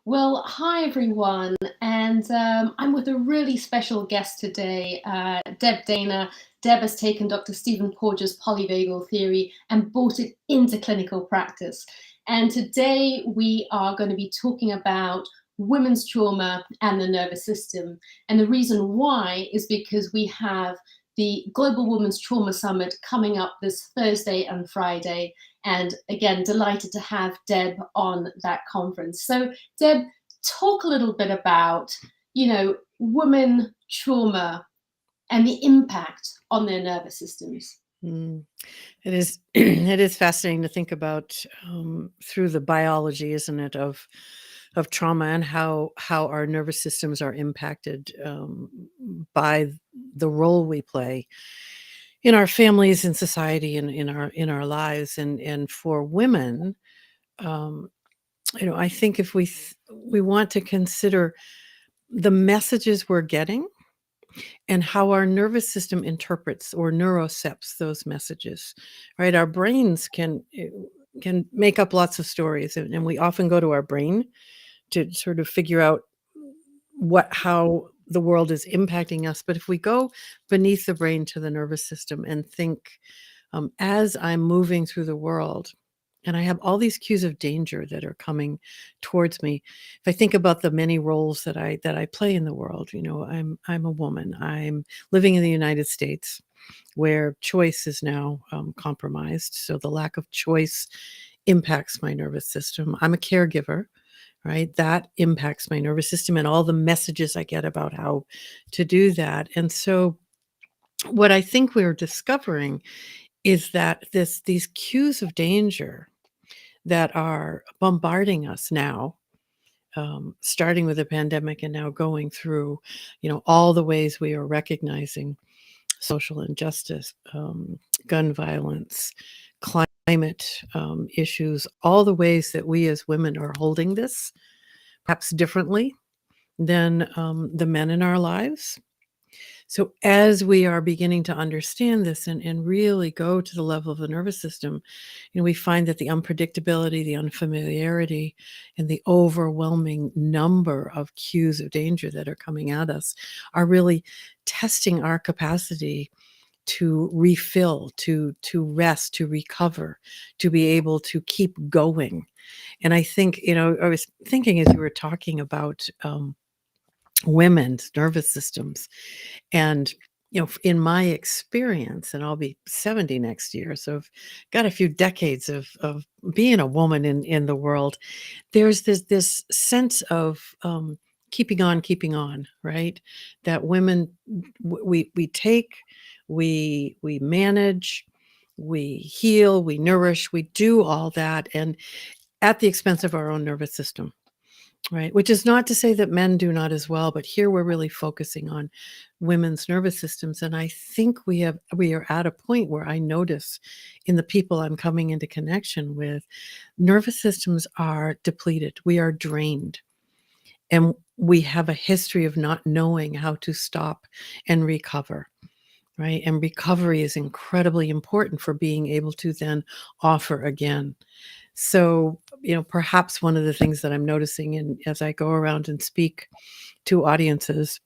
Well, hi everyone, and I'm with a really special guest today, Deb Dana. Deb has taken Dr. Stephen Porges' Polyvagal Theory and brought it into clinical practice. And today we are going to be talking about women's trauma and the nervous system. And the reason why is because we have the Global Women's Trauma Summit coming up this Thursday and Friday. And again, delighted to have Deb on that conference. So Deb, talk a little bit about, women trauma and the impact on their nervous systems. It is it is fascinating to think about through the biology, isn't it, of trauma and how our nervous systems are impacted by the role we play in our families, in society, and in our lives. And for women, I think if we want to consider the messages we're getting and how our nervous system interprets or neurocepts those messages, right? Our brains can make up lots of stories, and we often go to our brain to sort of figure out how the world is impacting us. But if we go beneath the brain to the nervous system and think, as I'm moving through the world, and I have all these cues of danger that are coming towards me. If I think about the many roles that I play in the world, I'm a woman. I'm living in the United States, where choice is now compromised. So the lack of choice impacts my nervous system. I'm a caregiver, right? That impacts my nervous system and all the messages I get about how to do that. And so what I think we're discovering is that these cues of danger that are bombarding us now, starting with the pandemic and now going through, all the ways we are recognizing social injustice, gun violence, climate issues, all the ways that we as women are holding this, perhaps differently than the men in our lives. So as we are beginning to understand this and really go to the level of the nervous system, we find that the unpredictability, the unfamiliarity, and the overwhelming number of cues of danger that are coming at us are really testing our capacity to refill, to rest, to recover, to be able to keep going. And I think, I was thinking as you were talking about women's nervous systems, and in my experience, and I'll be 70 next year, so I've got a few decades of being a woman in the world. There's this sense of keeping on, right? That women, we take, we manage, we heal, we nourish, we do all that, and at the expense of our own nervous system. Right, which is not to say that men do not as well, but here we're really focusing on women's nervous systems. And I think we are at a point where I notice in the people I'm coming into connection with, nervous systems are depleted. We are drained. And we have a history of not knowing how to stop and recover. Right. And recovery is incredibly important for being able to then offer again. So, perhaps one of the things that I'm noticing as I go around and speak to audiences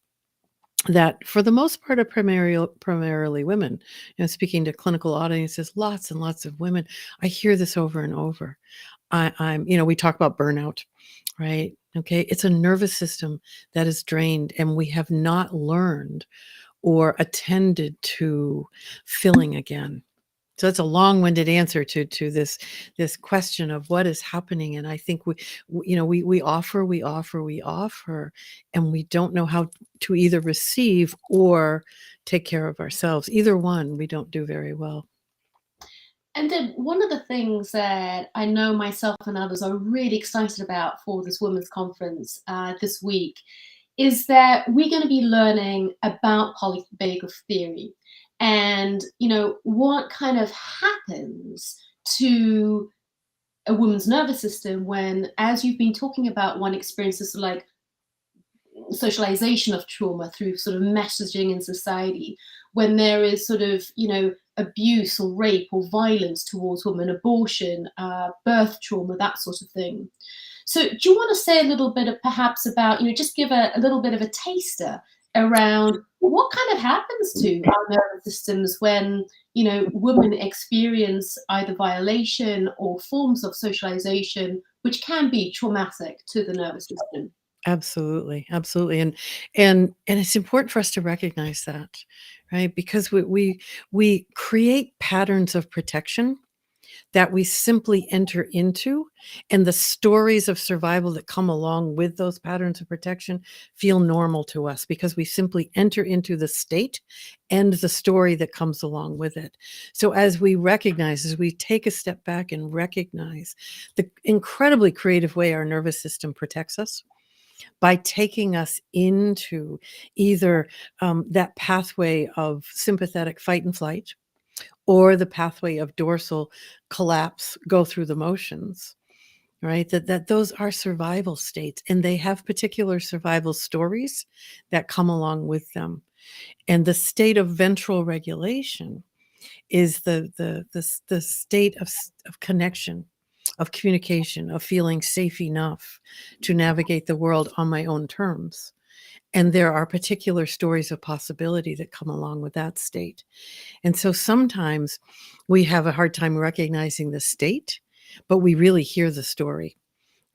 that for the most part are primarily women, speaking to clinical audiences, lots and lots of women, I hear this over and over. We talk about burnout, right? Okay. It's a nervous system that is drained, and we have not learned or attended to filling again. So that's a long-winded answer to this question of what is happening. And I think we offer, and we don't know how to either receive or take care of ourselves. Either one, we don't do very well. And then one of the things that I know myself and others are really excited about for this women's conference this week is that we're going to be learning about polyvagal theory and, what kind of happens to a woman's nervous system when, as you've been talking about, one experiences like socialization of trauma through sort of messaging in society, when there is sort of, abuse or rape or violence towards women, abortion, birth trauma, that sort of thing. So do you want to say a little bit of perhaps about, just give a little bit of a taster around what kind of happens to our nervous systems when, women experience either violation or forms of socialization, which can be traumatic to the nervous system? Absolutely, absolutely, and it's important for us to recognize that, right? Because we create patterns of protection that we simply enter into, and the stories of survival that come along with those patterns of protection feel normal to us because we simply enter into the state and the story that comes along with it. So as we take a step back and recognize the incredibly creative way our nervous system protects us by taking us into either that pathway of sympathetic fight and flight or the pathway of dorsal collapse, go through the motions, right? That those are survival states, and they have particular survival stories that come along with them. And the state of ventral regulation is the state of connection, of communication, of feeling safe enough to navigate the world on my own terms. And there are particular stories of possibility that come along with that state. And so sometimes we have a hard time recognizing the state, but we really hear the story,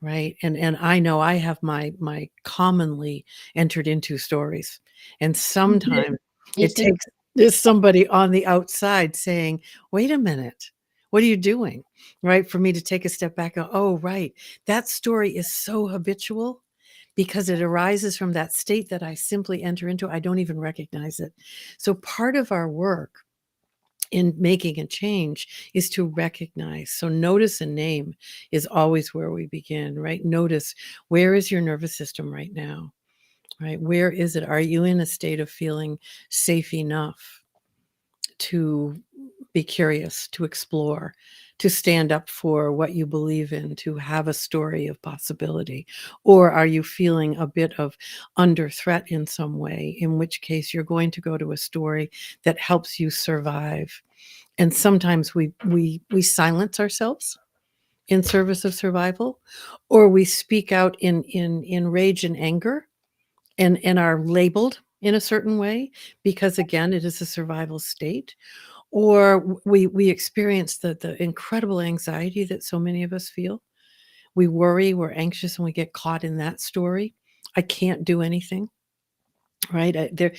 right? And I know I have my commonly entered into stories. And sometimes Me it too. takes there's somebody on the outside saying, "Wait a minute. What are you doing?" Right? For me to take a step back and go, "Oh, right. That story is so habitual because it arises from that state that I simply enter into. I don't even recognize it." So part of our work in making a change is to recognize. So notice and name is always where we begin, right? Notice, where is your nervous system right now, right? Where is it? Are you in a state of feeling safe enough to be curious, to explore, to stand up for what you believe in, to have a story of possibility? Or are you feeling a bit of under threat in some way, in which case you're going to go to a story that helps you survive? And sometimes we silence ourselves in service of survival, or we speak out in rage and anger and are labeled in a certain way because, again, it is a survival state. Or we experience the incredible anxiety that so many of us feel. We worry, we're anxious, and we get caught in that story. I can't do anything. Right? There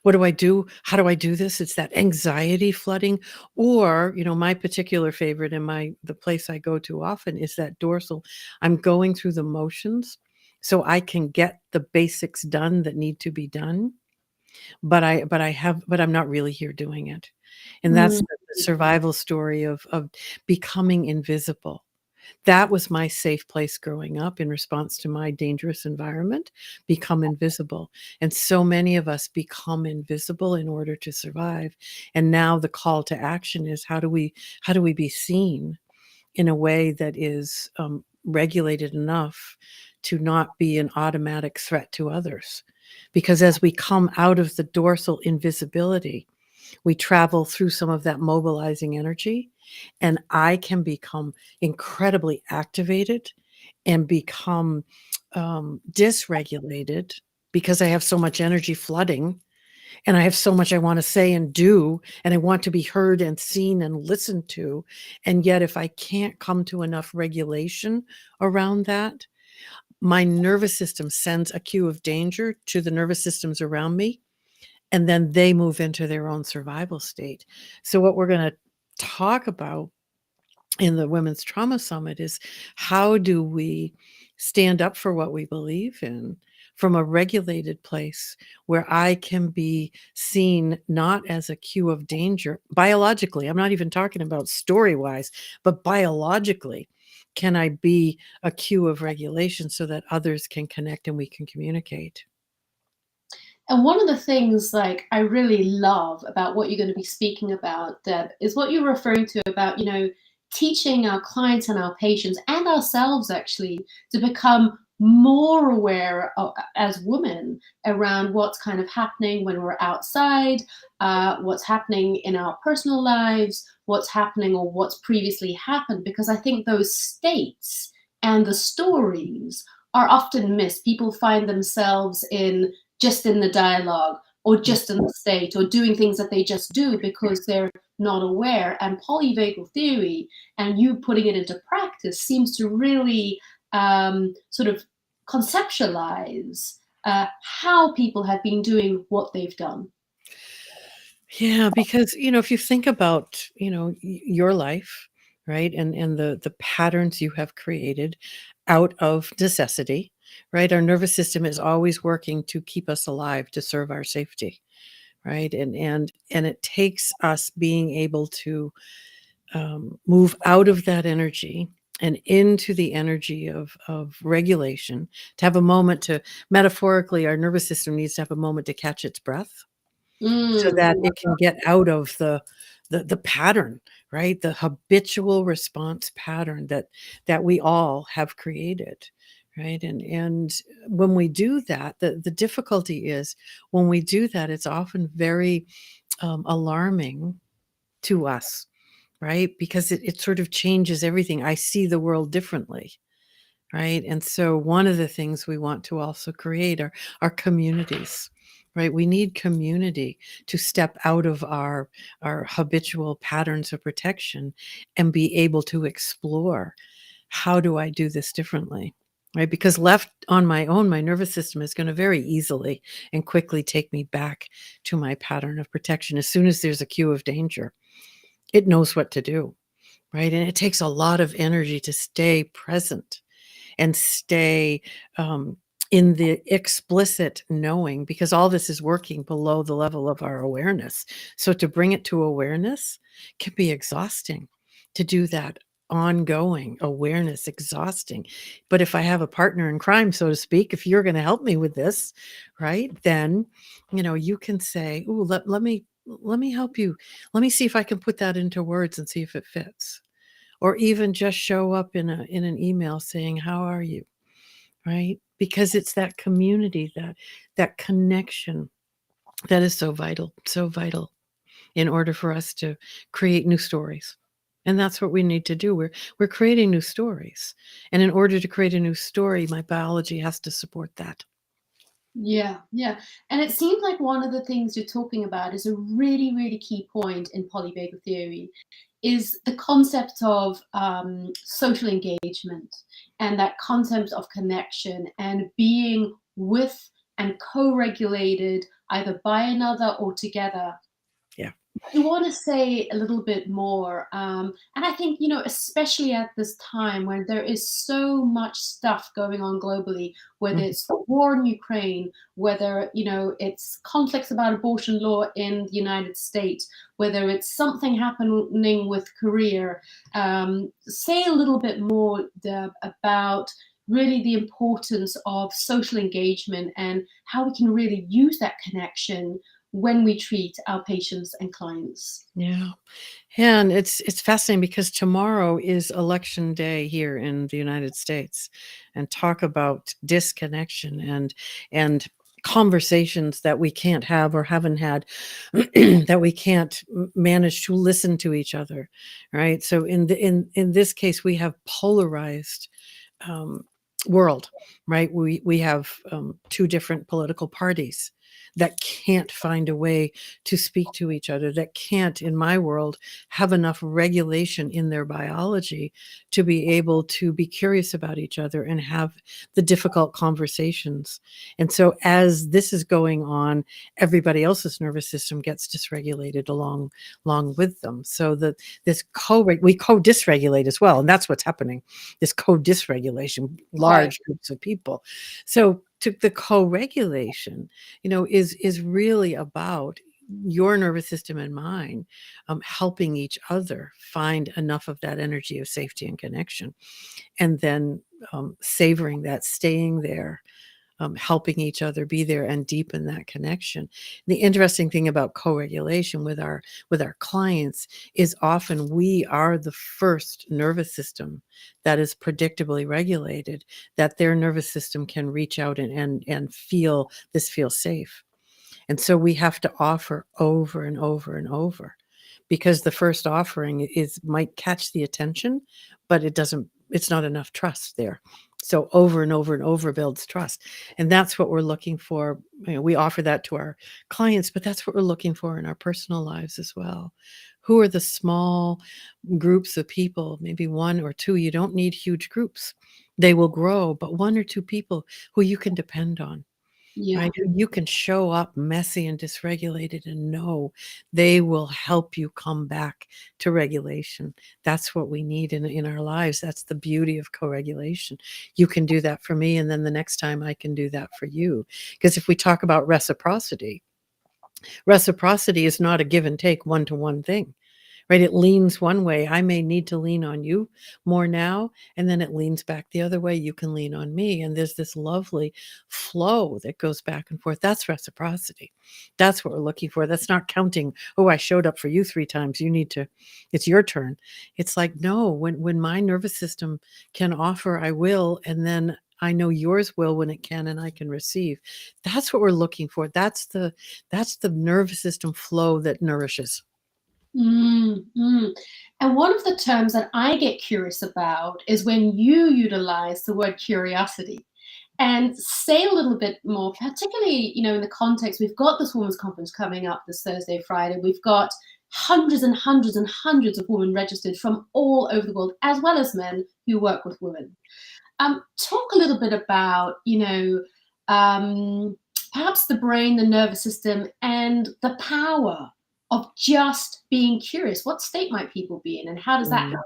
what do I do? How do I do this? It's that anxiety flooding. Or, my particular favorite and the place I go to often is that dorsal. I'm going through the motions so I can get the basics done that need to be done, but I'm not really here doing it. And that's Mm. the survival story of becoming invisible. That was my safe place growing up in response to my dangerous environment, become invisible. And so many of us become invisible in order to survive. And now the call to action is, how do we be seen in a way that is regulated enough to not be an automatic threat to others? Because as we come out of the dorsal invisibility, we travel through some of that mobilizing energy, and I can become incredibly activated and become dysregulated because I have so much energy flooding and I have so much I want to say and do, and I want to be heard and seen and listened to. And yet, if I can't come to enough regulation around that, my nervous system sends a cue of danger to the nervous systems around me, and then they move into their own survival state. So what we're going to talk about in the Women's Trauma Summit is, how do we stand up for what we believe in from a regulated place where I can be seen not as a cue of danger biologically. I'm not even talking about story-wise, but biologically. Can I be a cue of regulation so that others can connect and we can communicate? And one of the things like I really love about what you're going to be speaking about, Deb, is what you're referring to about, teaching our clients and our patients and ourselves actually to become more aware of, as women, around what's kind of happening when we're outside, what's happening in our personal lives, what's happening or what's previously happened. Because I think those states and the stories are often missed. People find themselves just in the dialogue, or just in the state, or doing things that they just do because they're not aware. And polyvagal theory, and you putting it into practice, seems to really sort of conceptualize how people have been doing what they've done. Yeah, because, if you think about, your life, right? And the patterns you have created out of necessity, right? Our nervous system is always working to keep us alive, to serve our safety, right? And it takes us being able to move out of that energy and into the energy of regulation, to have a moment to, metaphorically, our nervous system needs to have a moment to catch its breath so Mm. that it can get out of the pattern, right? The habitual response pattern that we all have created, right? And when we do that, the difficulty is, when we do that, it's often very alarming to us, right? Because it sort of changes everything. I see the world differently, right? And so one of the things we want to also create are communities, right? We need community to step out of our habitual patterns of protection and be able to explore, how do I do this differently? Right? Because left on my own, my nervous system is going to very easily and quickly take me back to my pattern of protection. As soon as there's a cue of danger, it knows what to do, right? And it takes a lot of energy to stay present and stay in the explicit knowing, because all this is working below the level of our awareness. So to bring it to awareness can be exhausting. To do that ongoing awareness, exhausting. But if I have a partner in crime, so to speak, if you're going to help me with this, right, then you can say, "Ooh, let me help you. Let me see if I can put that into words and see if it fits." Or even just show up in an email saying, "How are you?" Right? Because it's that community, that connection, that is so vital in order for us to create new stories. And that's what we need to do. We're creating new stories. And in order to create a new story, my biology has to support that. Yeah, yeah. And it seems like one of the things you're talking about is a really, really key point in polyvagal theory, is the concept of social engagement, and that concept of connection and being with and co-regulated either by another or together. Yeah. I want to say a little bit more. And I think, especially at this time when there is so much stuff going on globally, whether Mhm. it's the war in Ukraine, whether, it's conflicts about abortion law in the United States, whether it's something happening with Korea. Say a little bit more, Deb, about really the importance of social engagement and how we can really use that connection when we treat our patients and clients. Yeah. And it's fascinating because tomorrow is election day here in the United States, and talk about disconnection and conversations that we can't have or haven't had, that we can't manage to listen to each other, right? So in this case, we have polarized um, world, right? We have two different political parties that can't find a way to speak to each other, that can't, in my world, have enough regulation in their biology to be able to be curious about each other and have the difficult conversations. And so as this is going on, everybody else's nervous system gets dysregulated along with them. So that this we co-dysregulate as well, and that's what's happening. This co-dysregulation, Right. large groups of people. So to the co-regulation, is really about your nervous system and mine helping each other find enough of that energy of safety and connection, and then savoring that, staying there, helping each other be there and deepen that connection. The interesting thing about co-regulation with our clients is often we are the first nervous system that is predictably regulated, that their nervous system can reach out and feel safe. And so we have to offer over and over and over, because the first offering might catch the attention, but it doesn't it's not enough trust there. So over and over and over builds trust. And that's what we're looking for. We offer that to our clients, but that's what we're looking for in our personal lives as well. Who are the small groups of people, maybe one or two? You don't need huge groups. They will grow, but one or two people who you can depend on. Yeah. Right? You can show up messy and dysregulated and know they will help you come back to regulation. That's what we need in our lives. That's the beauty of co-regulation. You can do that for me, and then the next time I can do that for you. Because if we talk about reciprocity is not a give and take one-to-one thing. Right? It leans one way. I may need to lean on you more now, and then it leans back the other way. You can lean on me. And there's this lovely flow that goes back and forth. That's reciprocity. That's what we're looking for. That's not counting, oh, I showed up for you 3 times. You need to, it's your turn. It's like, no, when my nervous system can offer, I will. And then I know yours will when it can, and I can receive. That's what we're looking for. That's the nervous system flow that nourishes. And one of the terms that I get curious about is when you utilize the word curiosity. And say a little bit more, particularly, in the context, we've got this women's conference coming up this Thursday, Friday. We've got hundreds and hundreds and hundreds of women registered from all over the world, as well as men who work with women. Talk a little bit about, perhaps the brain, the nervous system, and the power of just being curious. What state might people be in, and how does that happen?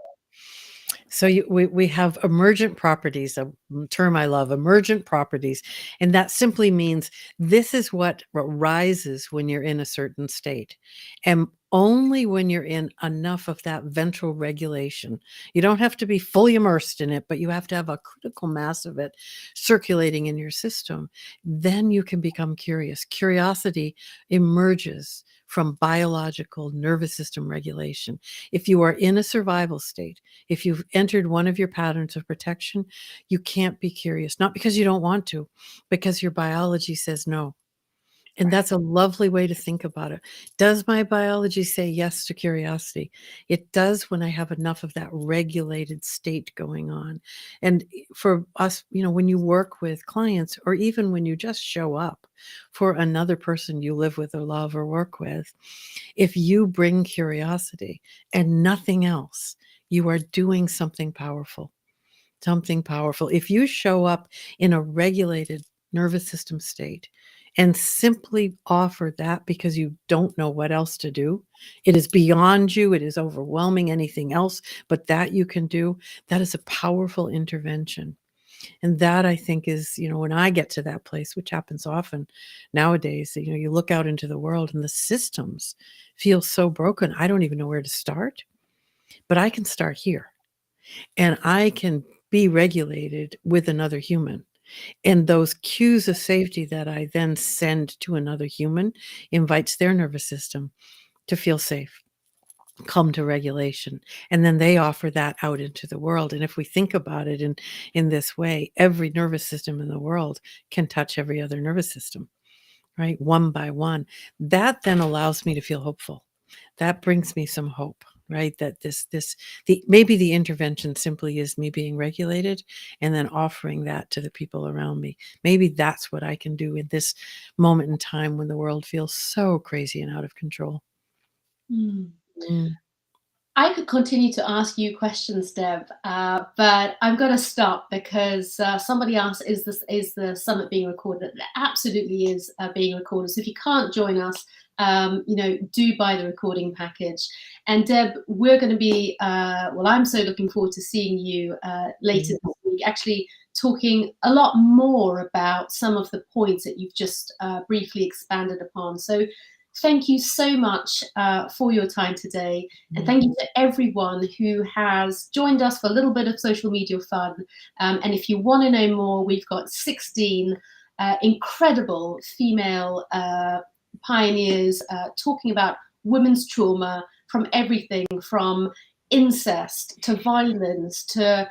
So we have emergent properties, a term I love, emergent properties. And that simply means this is what rises when you're in a certain state. And only when you're in enough of that ventral regulation. You don't have to be fully immersed in it, but you have to have a critical mass of it circulating in your system. Then you can become curious. Curiosity emerges from biological nervous system regulation. If you are in a survival state, if you've entered one of your patterns of protection, you can't be curious, not because you don't want to, because your biology says no. And that's a lovely way to think about it. Does my biology say yes to curiosity? It does when I have enough of that regulated state going on. And for us, when you work with clients, or even when you just show up for another person you live with or love or work with, if you bring curiosity and nothing else, you are doing something powerful. Something powerful. If you show up in a regulated nervous system state and simply offer that because you don't know what else to do, it is beyond you, it is overwhelming anything else, but that you can do, that is a powerful intervention. And that, I think, is, when I get to that place, which happens often nowadays, you look out into the world and the systems feel so broken. I don't even know where to start, but I can start here. And I can be regulated with another human. And those cues of safety that I then send to another human invites their nervous system to feel safe, come to regulation. And then they offer that out into the world. And if we think about it in this way, every nervous system in the world can touch every other nervous system, right? One by one. That then allows me to feel hopeful. That brings me some hope, right? That maybe the intervention simply is me being regulated and then offering that to the people around me. Maybe that's what I can do in this moment in time when the world feels so crazy and out of control. Mm. I could continue to ask you questions, Deb, but I'm going to stop because somebody asked, is the summit being recorded? It absolutely is being recorded. So if you can't join us, do buy the recording package. And Deb, we're going to be, I'm so looking forward to seeing you later this week, actually talking a lot more about some of the points that you've just briefly expanded upon. So thank you so much for your time today. And thank you to everyone who has joined us for a little bit of social media fun. And if you want to know more, we've got 16 incredible female pioneers talking about women's trauma, from everything from incest to violence to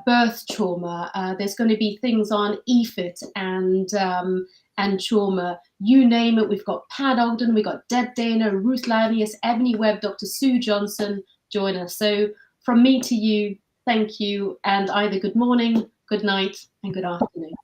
birth trauma. There's going to be things on EFIT and trauma, you name it. We've got Pat Ogden, we've got Deb Dana, Ruth Lanius, Ebony Webb, Dr. Sue Johnson join us. So from me to you, thank you, and either good morning, good night, and good afternoon.